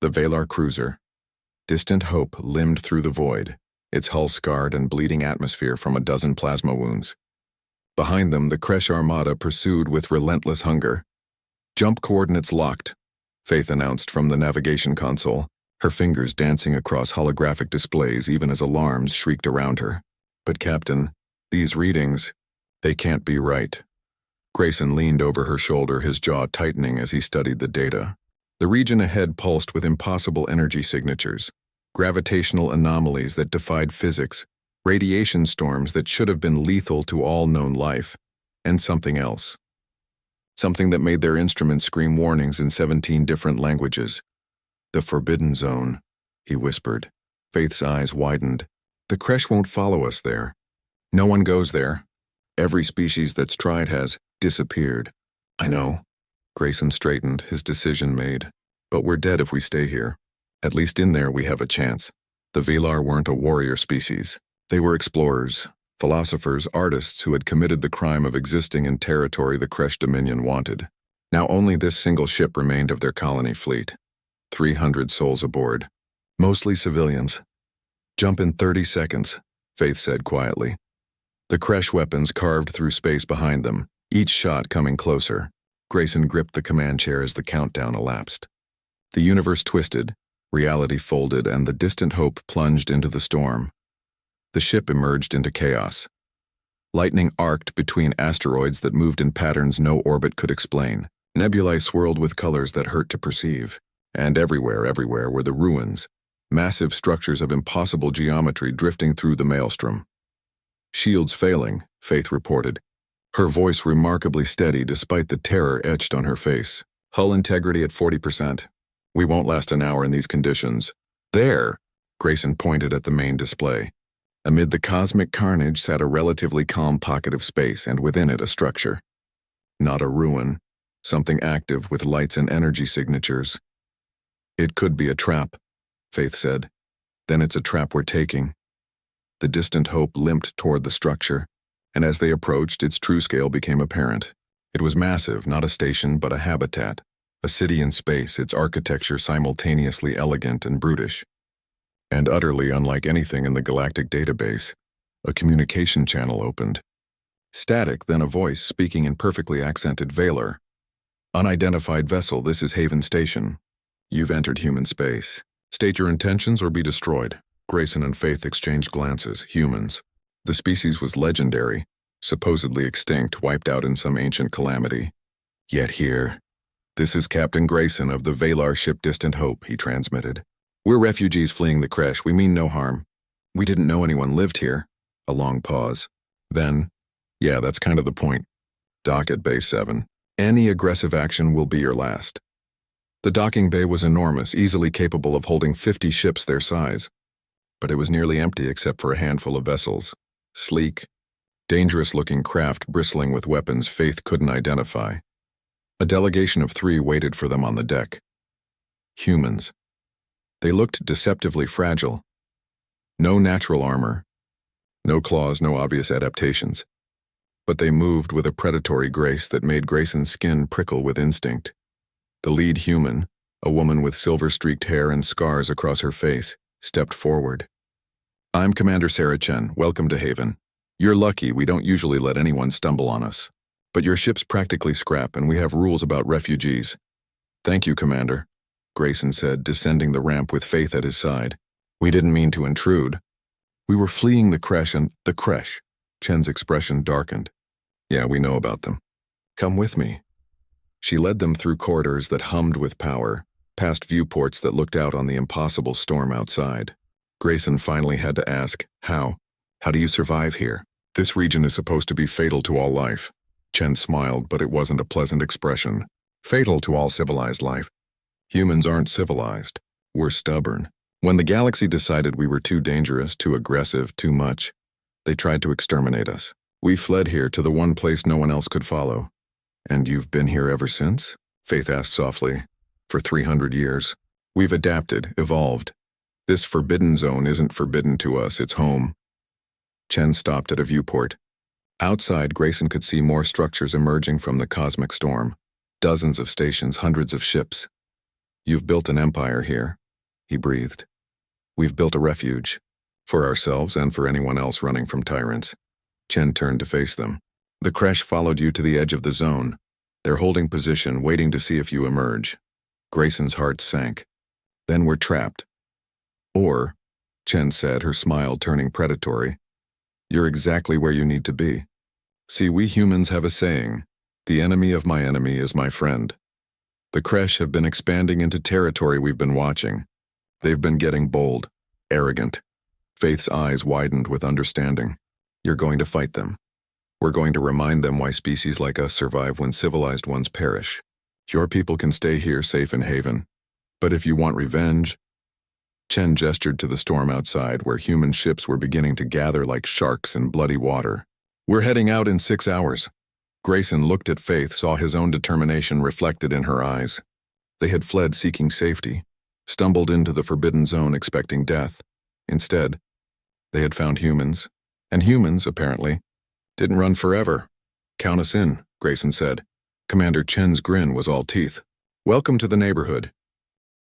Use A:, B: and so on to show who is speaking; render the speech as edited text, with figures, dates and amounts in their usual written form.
A: The Valar cruiser. Distant Hope limbed through the void, its hull scarred and bleeding atmosphere from a dozen plasma wounds. Behind them, the Kresh Armada pursued with relentless hunger. Jump coordinates locked, Faith announced from the navigation console, her fingers dancing across holographic displays even as alarms shrieked around her. But Captain, these readings, they can't be right. Grayson leaned over her shoulder, his jaw tightening as he studied the data. The region ahead pulsed with impossible energy signatures, gravitational anomalies that defied physics, radiation storms that should have been lethal to all known life, and something else. Something that made their instruments scream warnings in 17 different languages. The Forbidden Zone, he whispered. Faith's eyes widened. The Kresh won't follow us there. No one goes there. Every species that's tried has disappeared. I know. Grayson straightened, his decision made. But we're dead if we stay here. At least in there we have a chance. The Valar weren't a warrior species. They were explorers, philosophers, artists who had committed the crime of existing in territory the Kresh Dominion wanted. Now only this single ship remained of their colony fleet. 300 souls aboard. Mostly civilians. Jump in 30 seconds, Faith said quietly. The Kresh weapons carved through space behind them, each shot coming closer. Grayson gripped the command chair as the countdown elapsed. The universe twisted, reality folded, and the distant Hope plunged into the storm. The ship emerged into chaos. Lightning arced between asteroids that moved in patterns no orbit could explain. Nebulae swirled with colors that hurt to perceive. And everywhere were the ruins, massive structures of impossible geometry drifting through the maelstrom. Shields failing, Faith reported, her voice remarkably steady despite the terror etched on her face. Hull integrity at 40%. We won't last an hour in these conditions. There, Grayson pointed at the main display. Amid the cosmic carnage sat a relatively calm pocket of space, and within it a structure. Not a ruin, something active with lights and energy signatures. It could be a trap, Faith said. Then it's a trap we're taking. The distant Hope limped toward the structure, and as they approached, its true scale became apparent. It was massive, not a station, but a habitat. A city in space, its architecture simultaneously elegant and brutish. And utterly unlike anything in the galactic database, a communication channel opened. Static, then a voice speaking in perfectly accented Valar. Unidentified vessel, this is Haven Station. You've entered human space. State your intentions or be destroyed. Grayson and Faith exchanged glances. Humans. The species was legendary, supposedly extinct, wiped out in some ancient calamity. Yet here. This is Captain Grayson of the Valar ship Distant Hope, he transmitted. We're refugees fleeing the Kresh. We mean no harm. We didn't know anyone lived here. A long pause. Then, yeah, that's kind of the point. Dock at Bay 7. Any aggressive action will be your last. The docking bay was enormous, easily capable of holding 50 ships their size. But it was nearly empty except for a handful of vessels. Sleek, dangerous-looking craft bristling with weapons Faith couldn't identify. A delegation of 3 waited for them on the deck. Humans. They looked deceptively fragile. No natural armor. No claws, no obvious adaptations. But they moved with a predatory grace that made Grayson's skin prickle with instinct. The lead human, a woman with silver-streaked hair and scars across her face, stepped forward. I'm Commander Sarah Chen. Welcome to Haven. You're lucky, we don't usually let anyone stumble on us. But your ship's practically scrap, and we have rules about refugees. Thank you, Commander, Grayson said, descending the ramp with Faith at his side. We didn't mean to intrude. We were fleeing the Kresh and the Kresh. Chen's expression darkened. Yeah, we know about them. Come with me. She led them through corridors that hummed with power, past viewports that looked out on the impossible storm outside. Grayson finally had to ask, how? How do you survive here? This region is supposed to be fatal to all life. Chen smiled, but it wasn't a pleasant expression. Fatal to all civilized life. Humans aren't civilized. We're stubborn. When the galaxy decided we were too dangerous, too aggressive, too much, they tried to exterminate us. We fled here to the one place no one else could follow. And you've been here ever since? Faith asked softly. For 300 years. We've adapted, evolved. This forbidden zone isn't forbidden to us, it's home. Chen stopped at a viewport. Outside, Grayson could see more structures emerging from the cosmic storm. Dozens of stations, hundreds of ships. You've built an empire here, he breathed. We've built a refuge, for ourselves and for anyone else running from tyrants. Chen turned to face them. The Kresh followed you to the edge of the zone. They're holding position, waiting to see if you emerge. Grayson's heart sank. Then we're trapped. Or, Chen said, her smile turning predatory, you're exactly where you need to be. See, we humans have a saying, the enemy of my enemy is my friend. The Kresh have been expanding into territory we've been watching. They've been getting bold, arrogant. Faith's eyes widened with understanding. You're going to fight them. We're going to remind them why species like us survive when civilized ones perish. Your people can stay here safe in haven. But if you want revenge... Chen gestured to the storm outside where human ships were beginning to gather like sharks in bloody water. We're heading out in 6 hours. Grayson looked at Faith, saw his own determination reflected in her eyes. They had fled seeking safety, stumbled into the forbidden zone expecting death. Instead, they had found humans, and humans, apparently, didn't run forever. Count us in, Grayson said. Commander Chen's grin was all teeth. Welcome to the neighborhood.